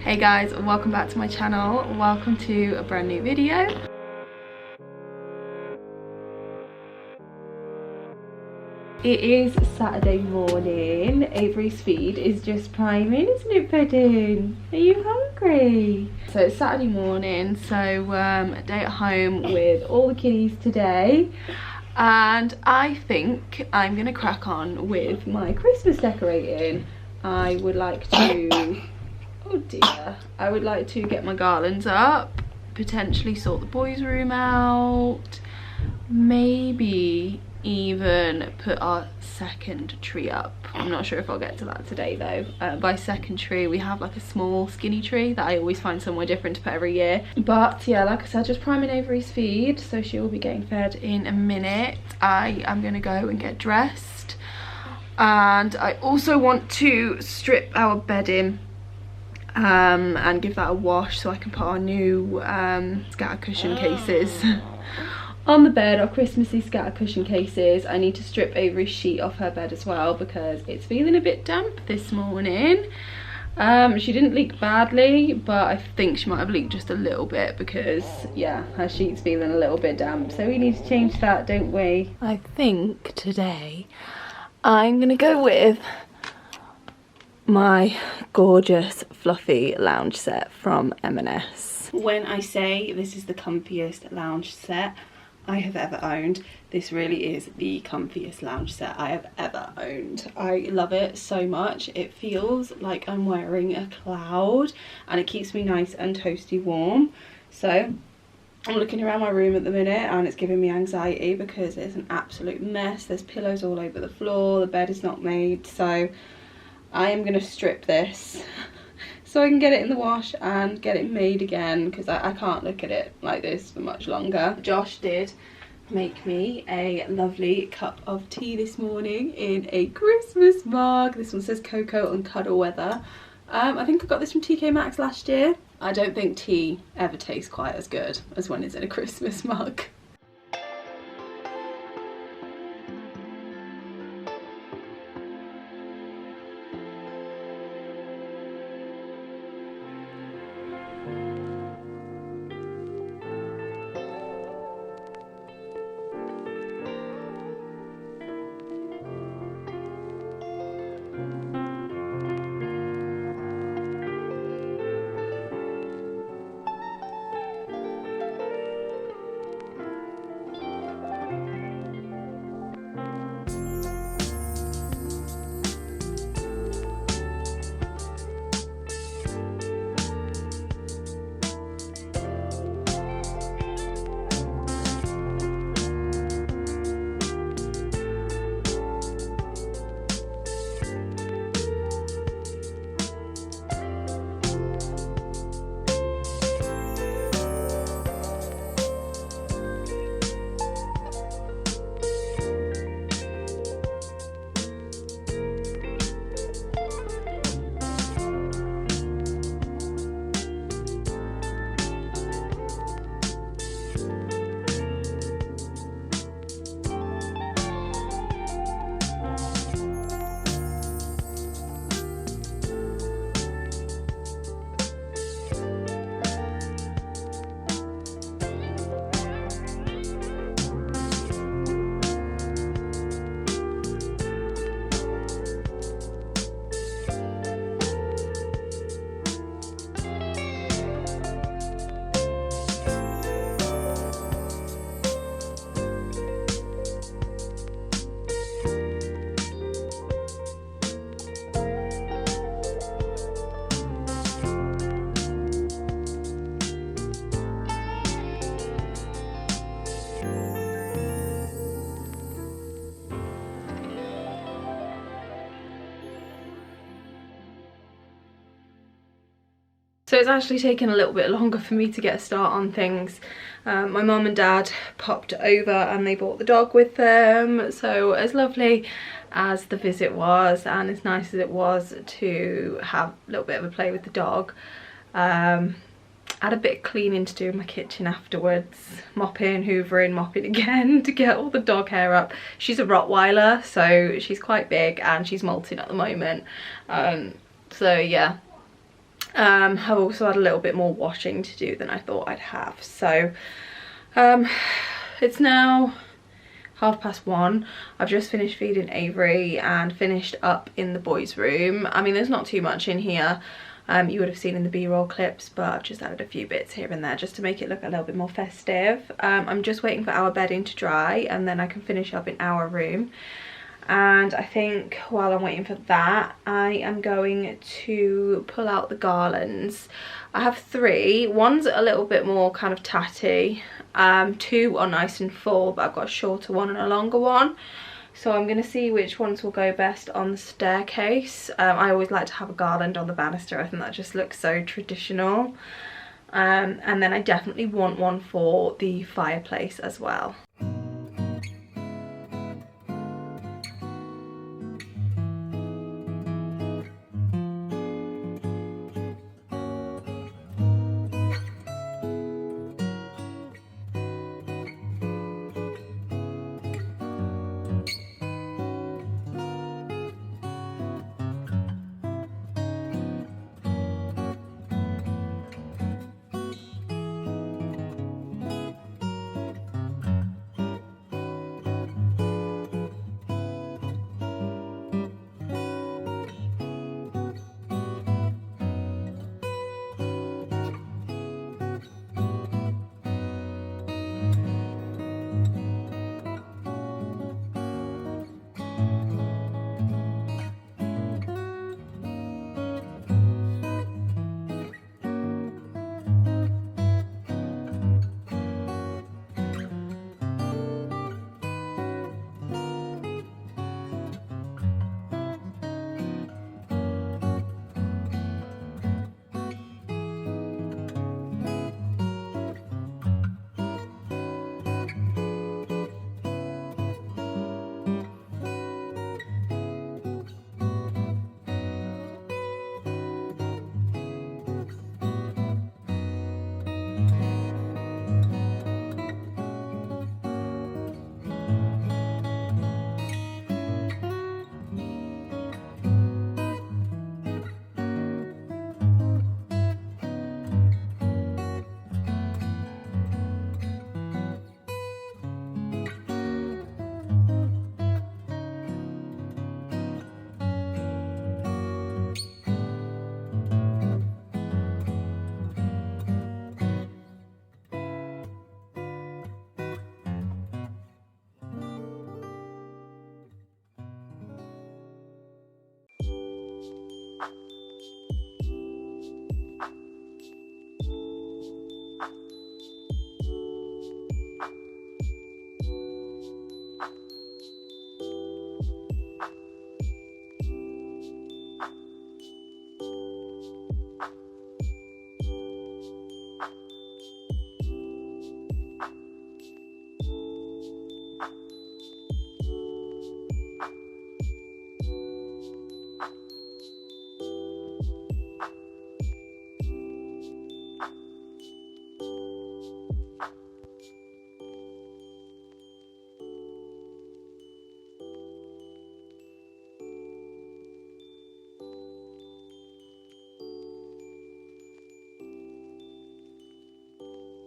Hey guys, welcome back to my channel. Welcome to a brand new video. It is Saturday morning. Avery's feed is just priming, isn't it, Pudding? Are you hungry? So it's Saturday morning, so a day at home with all the kiddies today. And I think I'm gonna crack on with my Christmas decorating. I would like to, oh dear, I would like to get my garlands up, potentially sort the boys' room out, maybe even put our second tree up. I'm not sure if I'll get to that today though. By second tree we have like a small skinny tree that I always find somewhere different to put every year. But yeah, like I said, just priming Avery's feed, so she will be getting fed in a minute. I am gonna go and get dressed, and I also want to strip our bedding and give that a wash so I can put our new scatter cushion cases on the bed, our Christmassy scatter cushion cases. I need to strip Avery's sheet off her bed as well because it's feeling a bit damp this morning. She didn't leak badly, but I think she might have leaked just a little bit because, yeah, her sheet's feeling a little bit damp. So we need to change that, don't we? I think today I'm gonna go with my gorgeous fluffy lounge set from M&S. When I say this is the comfiest lounge set I have ever owned, this really is the comfiest lounge set I have ever owned. I love it so much. It feels like I'm wearing a cloud and it keeps me nice and toasty warm. So I'm looking around my room at the minute and it's giving me anxiety because it's an absolute mess. There's pillows all over the floor, the bed is not made, so I am going to strip this so I can get it in the wash and get it made again because I can't look at it like this for much longer. Josh did make me a lovely cup of tea this morning in a Christmas mug. This one says cocoa and cuddle weather. I think I got this from TK Maxx last year. I don't think tea ever tastes quite as good as when it's in a Christmas mug. So it's actually taken a little bit longer for me to get a start on things. My mum and dad popped over and they brought the dog with them. So as lovely as the visit was and as nice as it was to have a little bit of a play with the dog, I had a bit of cleaning to do in my kitchen afterwards. Mopping, hoovering, mopping again to get all the dog hair up. She's a Rottweiler, so she's quite big and she's molting at the moment. So yeah. I've also had a little bit more washing to do than I thought I'd have. So it's now 1:30. I've just finished feeding Avery and finished up in the boys' room. I mean, there's not too much in here. You would have seen in the b-roll clips, but I've just added a few bits here and there just to make it look a little bit more festive. I'm just waiting for our bedding to dry and then I can finish up in our room. And I think while I'm waiting for that, I am going to pull out the garlands. I have 3. One's a little bit more kind of tatty. 2 are nice and full, but I've got a shorter one and a longer one. So I'm going to see which ones will go best on the staircase. I always like to have a garland on the banister. I think that just looks so traditional. And then I definitely want one for the fireplace as well.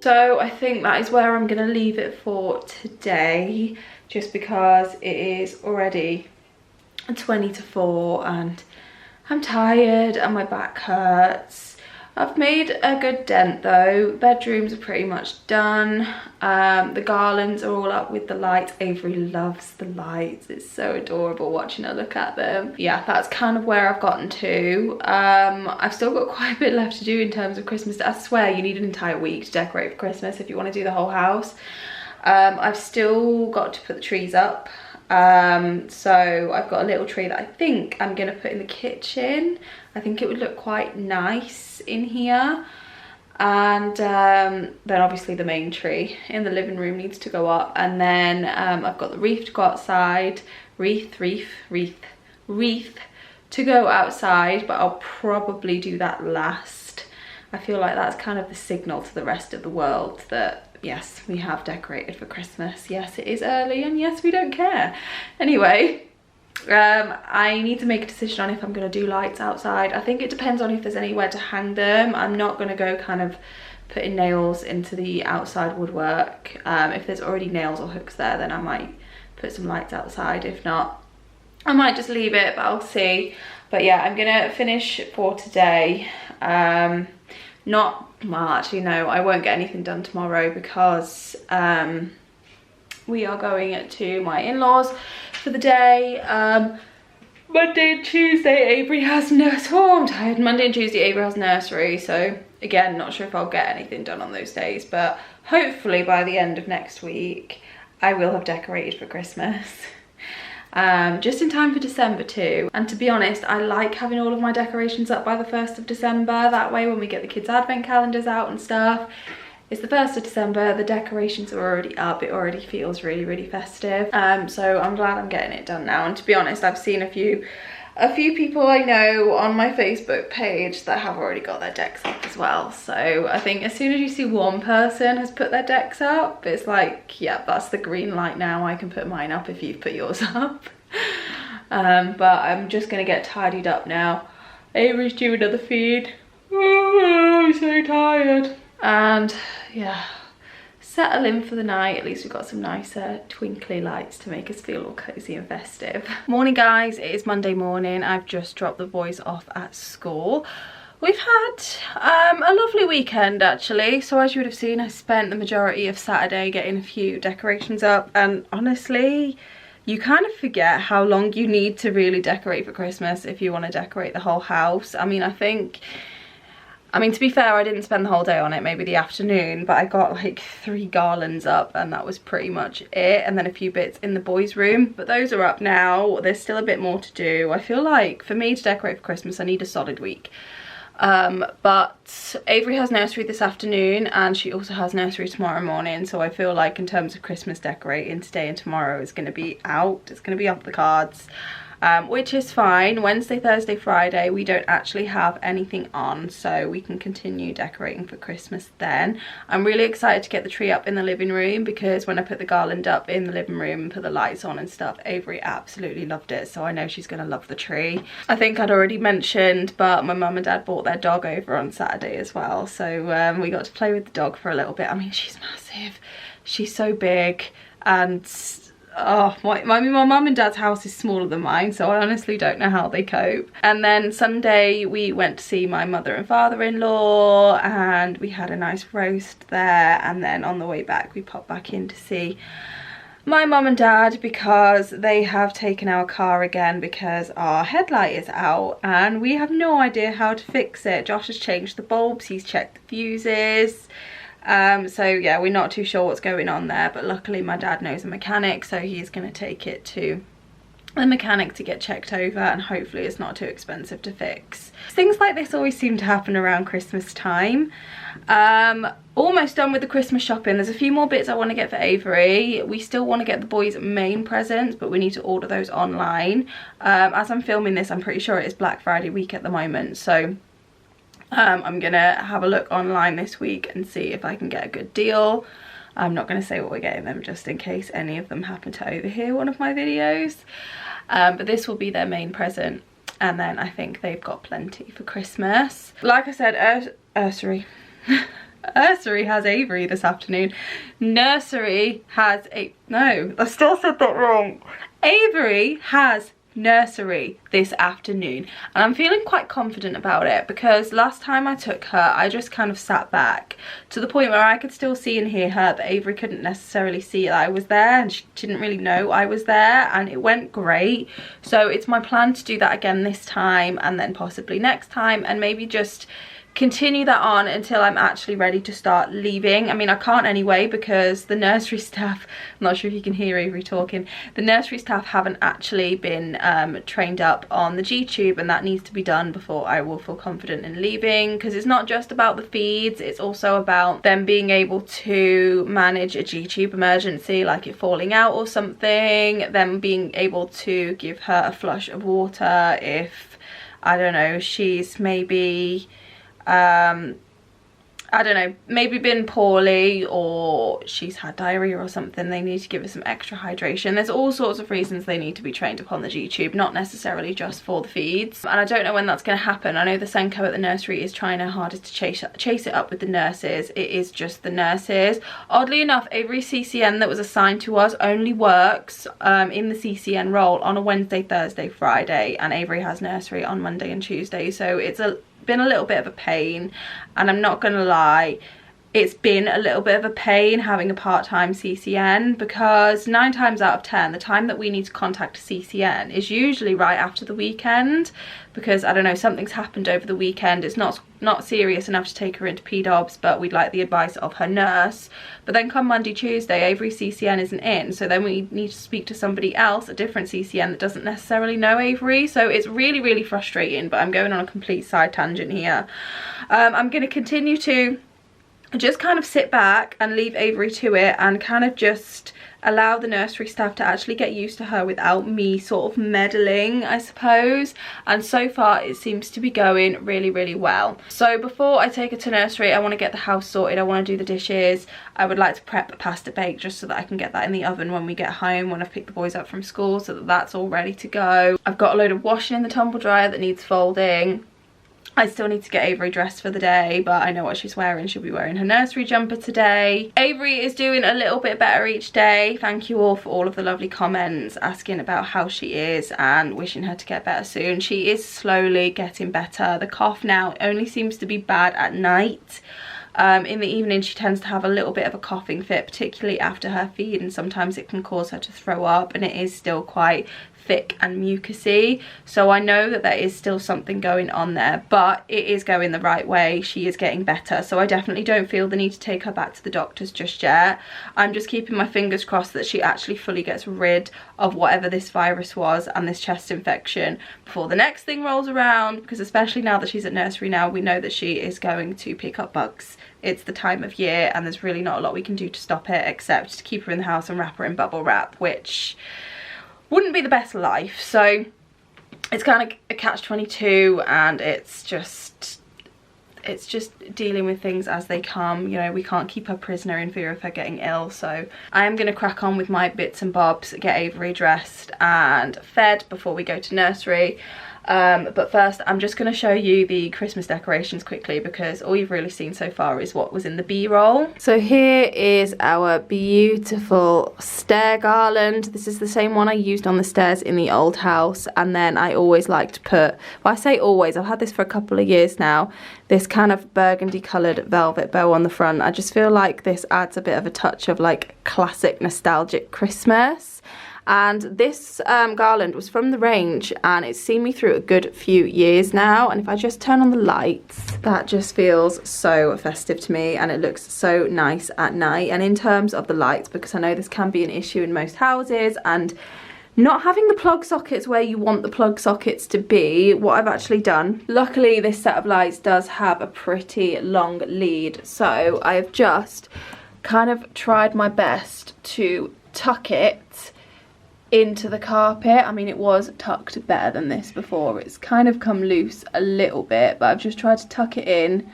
So I think that is where I'm going to leave it for today, just because it is already 20 to 4 and I'm tired and my back hurts. I've made a good dent though. Bedrooms are pretty much done. The garlands are all up with the lights. Avery loves the lights. It's so adorable watching her look at them. Yeah, that's kind of where I've gotten to. I've still got quite a bit left to do in terms of Christmas. I swear you need an entire week to decorate for Christmas if you want to do the whole house. I've still got to put the trees up. So I've got a little tree that I think I'm gonna put in the kitchen. I think it would look quite nice in here. And then obviously the main tree in the living room needs to go up. And then I've got the wreath to go outside, wreath to go outside, but I'll probably do that last. I feel like that's kind of the signal to the rest of the world that yes, we have decorated for Christmas. Yes, it is early and yes, we don't care. Anyway, I need to make a decision on if I'm going to do lights outside. I think it depends on if there's anywhere to hang them. I'm not going to go kind of putting nails into the outside woodwork. If there's already nails or hooks there, then I might put some lights outside. If not, I might just leave it, but I'll see. But yeah, I'm gonna finish for today. Well, actually no, I won't get anything done tomorrow because we are going to my in-laws for the day. Monday and Tuesday Avery has nursery. Oh, I'm tired. Monday and Tuesday Avery has nursery, so again, not sure if I'll get anything done on those days, but hopefully by the end of next week I will have decorated for Christmas. Just in time for December too. And to be honest, I like having all of my decorations up by the 1st of December. That way when we get the kids' advent calendars out and stuff, it's the 1st of December, the decorations are already up, it already feels really, really festive. So I'm glad I'm getting it done now. And to be honest, I've seen a few people I know on my Facebook page that have already got their decks up as well. So I think as soon as you see one person has put their decks up, it's like, yeah, that's the green light now. I can put mine up if you've put yours up. But I'm just gonna get tidied up now. Avery's due another feed. Oh, I'm so tired. And yeah, settle in for the night. At least we've got some nicer twinkly lights to make us feel all cozy and festive. Morning guys, it is Monday morning. I've just dropped the boys off at school. We've had a lovely weekend actually. So as you would have seen, I spent the majority of Saturday getting a few decorations up, and honestly, you kind of forget how long you need to really decorate for Christmas if you want to decorate the whole house. I mean, to be fair, I didn't spend the whole day on it, maybe the afternoon, but I got like 3 garlands up and that was pretty much it, and then a few bits in the boys' room, but those are up now. There's still a bit more to do. I feel like for me to decorate for Christmas, I need a solid week. But Avery has nursery this afternoon and she also has nursery tomorrow morning, so I feel like in terms of Christmas decorating, today and tomorrow is going to be out. It's going to be off the cards. Which is fine. Wednesday, Thursday, Friday we don't actually have anything on, so we can continue decorating for Christmas then. I'm really excited to get the tree up in the living room because when I put the garland up in the living room and put the lights on and stuff, Avery absolutely loved it, so I know she's gonna love the tree. I think I'd already mentioned, but my mum and dad brought their dog over on Saturday as well, so we got to play with the dog for a little bit. I mean, she's massive, she's so big, and oh, my mum and dad's house is smaller than mine, so I honestly don't know how they cope. And then Sunday we went to see my mother and father-in-law and we had a nice roast there, and then on the way back we popped back in to see my mum and dad because they have taken our car again because our headlight is out and we have no idea how to fix it. Josh has changed the bulbs, he's checked the fuses. So yeah, we're not too sure what's going on there, but luckily my dad knows a mechanic, so he's going to take it to the mechanic to get checked over, and hopefully it's not too expensive to fix. Things like this always seem to happen around Christmas time. Almost done with the Christmas shopping. There's a few more bits I want to get for Avery. We still want to get the boys' main presents, but we need to order those online. As I'm filming this, I'm pretty sure it is Black Friday week at the moment, so I'm gonna have a look online this week and see if I can get a good deal. I'm not gonna say what we're getting them just in case any of them happen to overhear one of my videos, but this will be their main present, and then I think they've got plenty for Christmas. Like I said, Nursery Nursery has Avery this afternoon. Nursery has no, I still said that wrong. Avery has nursery this afternoon, and I'm feeling quite confident about it because last time I took her I just kind of sat back to the point where I could still see and hear her, but Avery couldn't necessarily see that I was there and she didn't really know I was there, and it went great. So it's my plan to do that again this time and then possibly next time, and maybe just continue that on until I'm actually ready to start leaving. I mean, I can't anyway because the nursery staff, I'm not sure if you can hear Avery talking, the nursery staff haven't actually been trained up on the G-tube, and that needs to be done before I will feel confident in leaving, because it's not just about the feeds, it's also about them being able to manage a G-tube emergency, like it falling out or something, them being able to give her a flush of water if, I don't know, she's maybe I don't know, maybe been poorly or she's had diarrhea or something. They need to give her some extra hydration. There's all sorts of reasons they need to be trained upon the G-tube, not necessarily just for the feeds. And I don't know when that's going to happen. I know the Senko at the nursery is trying her hardest to chase it up with the nurses. It is just the nurses. Oddly enough, Avery's CCN that was assigned to us only works in the CCN role on a Wednesday, Thursday, Friday, and Avery has nursery on Monday and Tuesday, so it's been a little bit of a pain, and I'm not gonna lie, it's been a little bit of a pain having a part-time CCN, because 9 times out of 10 the time that we need to contact a CCN is usually right after the weekend, because I don't know, something's happened over the weekend. It's not serious enough to take her into PDOBs, but we'd like the advice of her nurse. But then come Monday, Tuesday, Avery CCN isn't in, so then we need to speak to somebody else, a different CCN that doesn't necessarily know Avery. So it's really, really frustrating, but I'm going on a complete side tangent here. I'm going to continue to just kind of sit back and leave Avery to it, and kind of just allow the nursery staff to actually get used to her without me sort of meddling, I suppose. And so far it seems to be going really, really well. So before I take her to nursery, I want to get the house sorted. I want to do the dishes. I would like to prep a pasta bake just so that I can get that in the oven when we get home, when I've picked the boys up from school, so that that's all ready to go. I've got a load of washing in the tumble dryer that needs folding. I still need to get Avery dressed for the day, but I know what she's wearing. She'll be wearing her nursery jumper today. Avery is doing a little bit better each day. Thank you all for all of the lovely comments asking about how she is and wishing her to get better soon. She is slowly getting better. The cough now only seems to be bad at night. In the evening she tends to have a little bit of a coughing fit, particularly after her feed, and sometimes it can cause her to throw up, and it is still quite thick and mucousy, so I know that there is still something going on there, but it is going the right way. She is getting better, so I definitely don't feel the need to take her back to the doctors just yet. I'm just keeping my fingers crossed that she actually fully gets rid of whatever this virus was and this chest infection before the next thing rolls around, because especially now that she's at nursery now, we know that she is going to pick up bugs. It's the time of year and there's really not a lot we can do to stop it except to keep her in the house and wrap her in bubble wrap, which wouldn't be the best life. So it's kind of a catch-22, and it's just dealing with things as they come. You know, we can't keep her prisoner in fear of her getting ill, so I am going to crack on with my bits and bobs, get Avery dressed and fed before we go to nursery. But first I'm just going to show you the Christmas decorations quickly, because all you've really seen so far is what was in the B-roll. So here is our beautiful stair garland. This is the same one I used on the stairs in the old house, and then I always like to put, well, I say always, I've had this for a couple of years now, this kind of burgundy coloured velvet bow on the front. I just feel like this adds a bit of a touch of like classic nostalgic Christmas. And this garland was from the range, and it's seen me through a good few years now. And if I just turn on the lights, that just feels so festive to me, and it looks so nice at night. And in terms of the lights, because I know this can be an issue in most houses, and not having the plug sockets where you want the plug sockets to be, what I've actually done, luckily this set of lights does have a pretty long lead, so I've just kind of tried my best to tuck it into the carpet. I mean, it was tucked better than this before. It's kind of come loose a little bit, but I've just tried to tuck it in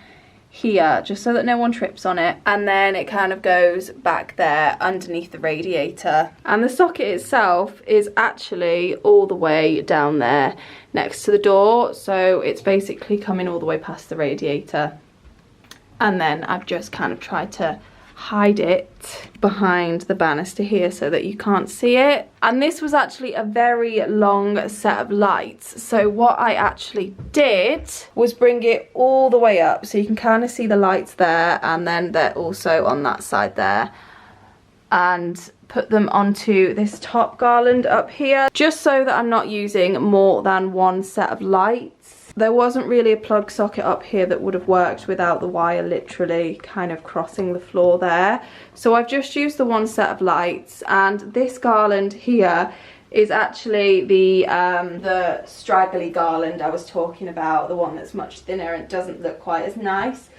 here just so that no one trips on it, and then it kind of goes back there underneath the radiator. And the socket itself is actually all the way down there next to the door, so it's basically coming all the way past the radiator, and then I've just kind of tried to hide it behind the banister here so that you can't see it. And this was actually a very long set of lights, so what I actually did was bring it all the way up so you can kind of see the lights there, and then they're also on that side there, and put them onto this top garland up here, just so that I'm not using more than one set of lights. There wasn't really a plug socket up here that would have worked without the wire literally kind of crossing the floor there. So I've just used the one set of lights, and this garland here is actually the straggly garland I was talking about, the one that's much thinner and doesn't look quite as nice.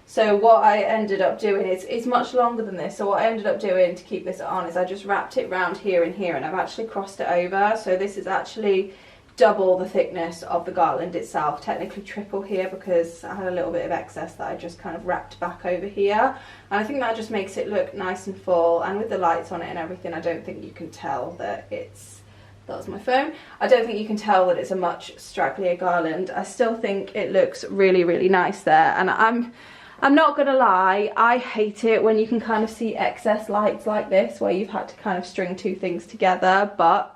So what I ended up doing is, it's much longer than this, so what I ended up doing to keep this on is I just wrapped it round here and here, and I've actually crossed it over, so this is actually double the thickness of the garland itself, technically triple here because I had a little bit of excess that I just kind of wrapped back over here, and I think that just makes it look nice and full, and with the lights on it and everything, I don't think you can tell that it's, that was my phone, I don't think you can tell that it's a much stragglier garland. I still think it looks really, really nice there, and I'm not gonna lie, I hate it when you can kind of see excess lights like this where you've had to kind of string two things together, but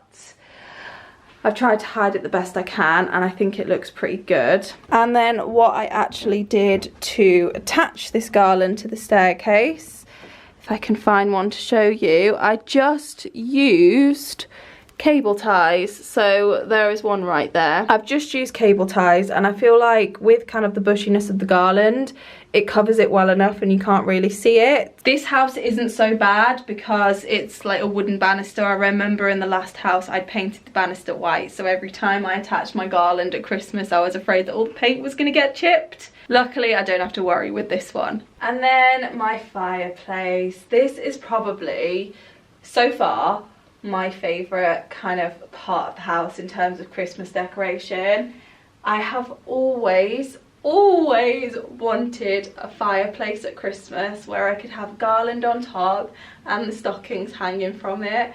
I've tried to hide it the best I can, and I think it looks pretty good. And then what I actually did to attach this garland to the staircase, if I can find one to show you, I just used cable ties. So there is one right there. I've just used cable ties, and I feel like with kind of the bushiness of the garland, it covers it well enough and you can't really see it. This house isn't so bad because it's like a wooden banister. I remember in the last house I'd painted the banister white, so every time I attached my garland at Christmas I was afraid that all the paint was going to get chipped. Luckily I don't have to worry with this one. And then my fireplace. This is probably, so far, my favourite kind of part of the house in terms of Christmas decoration. I have always wanted a fireplace at Christmas where I could have garland on top and the stockings hanging from it.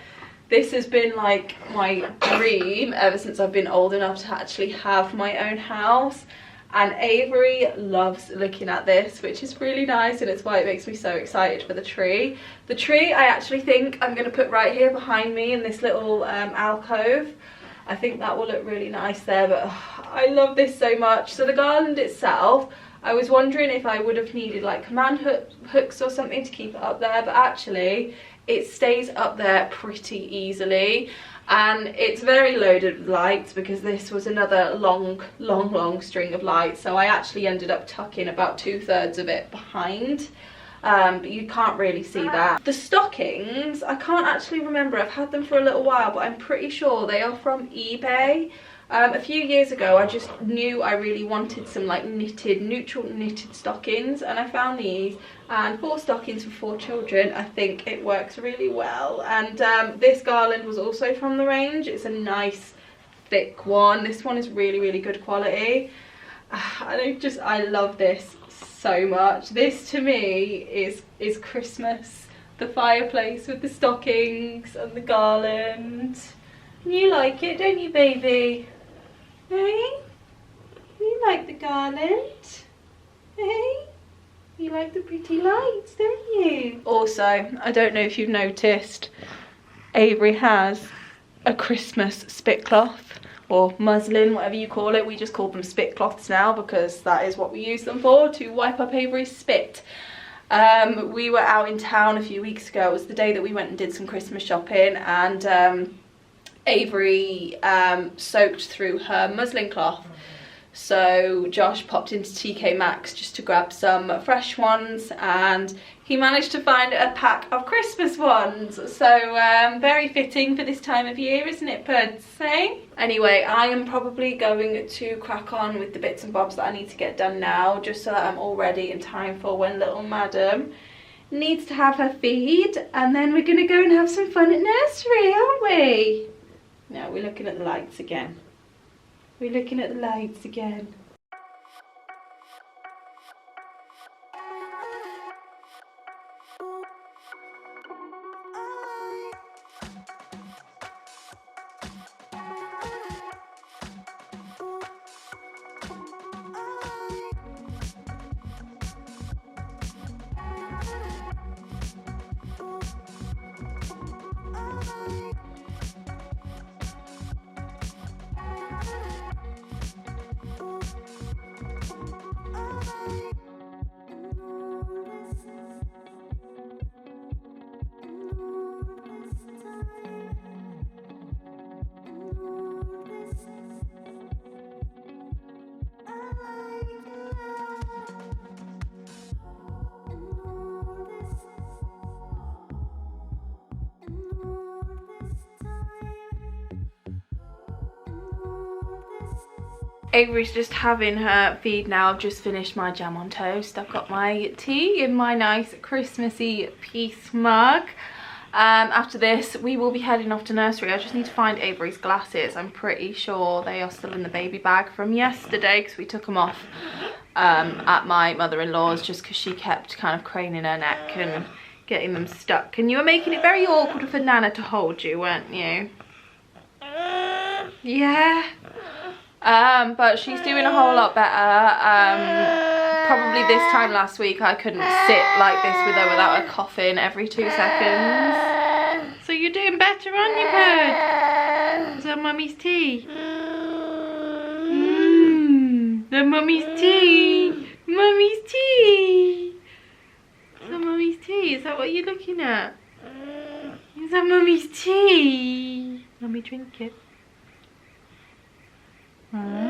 This has been like my dream ever since I've been old enough to actually have my own house, and Avery loves looking at this, which is really nice, and it's why it makes me so excited for the tree. The tree I actually think I'm going to put right here behind me in this little alcove. I think that will look really nice there, but I love this so much. So the garland itself, I was wondering if I would have needed like command hooks or something to keep it up there, but actually it stays up there pretty easily, and it's very loaded with lights because this was another long string of lights, so I actually ended up tucking about 2/3 of it behind. But you can't really see that. The stockings, I can't actually remember, I've had them for a little while, but I'm pretty sure they are from eBay. A few years ago I just knew I really wanted some like neutral knitted stockings, and I found these, and 4 stockings for 4 children, I think it works really well. And this garland was also from the range. It's a nice thick one. This one is really good quality. I love this so much. This to me is Christmas. The fireplace with the stockings and the garland. You like it, don't you, baby? Hey? You like the garland? Hey? You like the pretty lights, don't you? Also, I don't know if you've noticed, Avery has a Christmas spit cloth, or muslin, whatever you call it. We just call them spit cloths now because that is what we use them for, to wipe up Avery's spit. We were out in town a few weeks ago. It was the day that we went and did some Christmas shopping, and Avery soaked through her muslin cloth. So Josh popped into TK Maxx just to grab some fresh ones, and he managed to find a pack of Christmas ones. So very fitting for this time of year, isn't it, Puds? Hey? Anyway, I am probably going to crack on with the bits and bobs that I need to get done now, just so that I'm all ready in time for when little madam needs to have her feed, and then we're going to go and have some fun at nursery, aren't we? No, we're looking at the lights again. We're looking at the lights again. Avery's just having her feed now. I've just finished my jam on toast. I've got my tea in my nice Christmassy peace mug. After this, we will be heading off to nursery. I just need to find Avery's glasses. I'm pretty sure they are still in the baby bag from yesterday because we took them off at my mother-in-law's just because she kept kind of craning her neck and getting them stuck. And you were making it very awkward for Nana to hold you, weren't you? Yeah. But she's doing a whole lot better. Probably this time last week I couldn't sit like this with her without her coughing every 2 seconds. So you're doing better, aren't you, bird? Is that mummy's tea? The mummy's tea. Mummy's tea. Is that mummy's tea? Is that what you're looking at? Is that mummy's tea? Let me drink it. Yeah.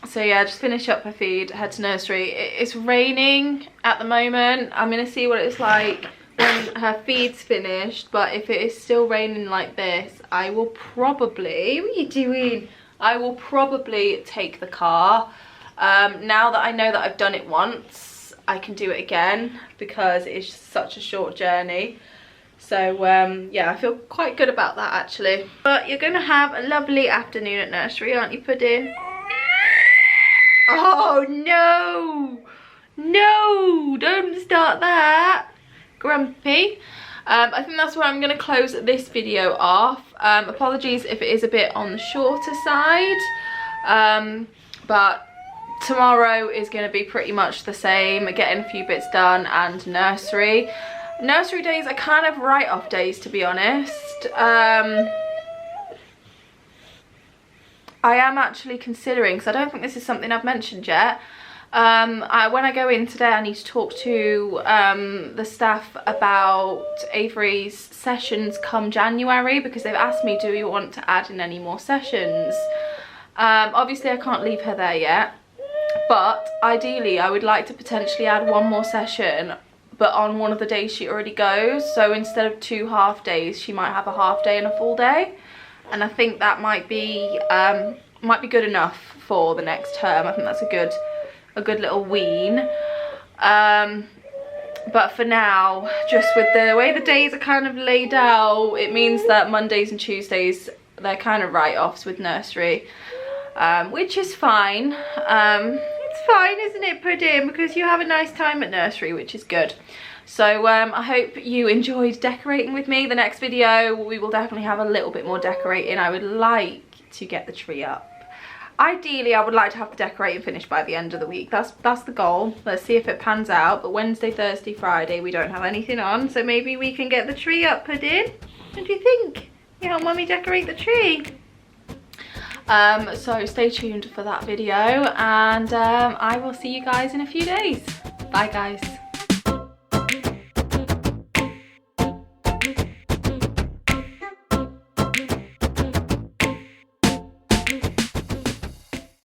So yeah, just finish up her feed, head to nursery. It's raining at the moment. I'm gonna see what it's like when her feed's finished, but if it is still raining like this, I will probably, what are you doing? I will probably take the car. Now that I know that I've done it once, I can do it again because it's such a short journey. So yeah, I feel quite good about that actually. But you're gonna have a lovely afternoon at nursery, aren't you, Pudding? Oh no! No! Don't start that! Grumpy. I think that's where I'm gonna close this video off. Apologies if it is a bit on the shorter side. But tomorrow is gonna be pretty much the same, getting a few bits done and nursery. Nursery days are kind of write-off days, to be honest. I am actually considering, because I don't think this is something I've mentioned yet, when I go in today I need to talk to the staff about Avery's sessions come January, because they've asked me, do you want to add in any more sessions? Obviously I can't leave her there yet, but ideally I would like to potentially add one more session, but on one of the days she already goes. So instead of 2 half days, she might have a half day and a full day. And I think that might be good enough for the next term. I think that's a good little wean. But for now, just with the way the days are kind of laid out, it means that Mondays and Tuesdays, they're kind of write-offs with nursery, which is fine. It's fine, isn't it, Pudding? Because you have a nice time at nursery, which is good. So I hope you enjoyed decorating with me. The next video, we will definitely have a little bit more decorating. I would like to get the tree up. Ideally, I would like to have the decorating finished by the end of the week. That's the goal. Let's see if it pans out. But Wednesday, Thursday, Friday, we don't have anything on. So maybe we can get the tree up, Pudding. What do you think? You help Mummy decorate the tree? So stay tuned for that video. And I will see you guys in a few days. Bye, guys.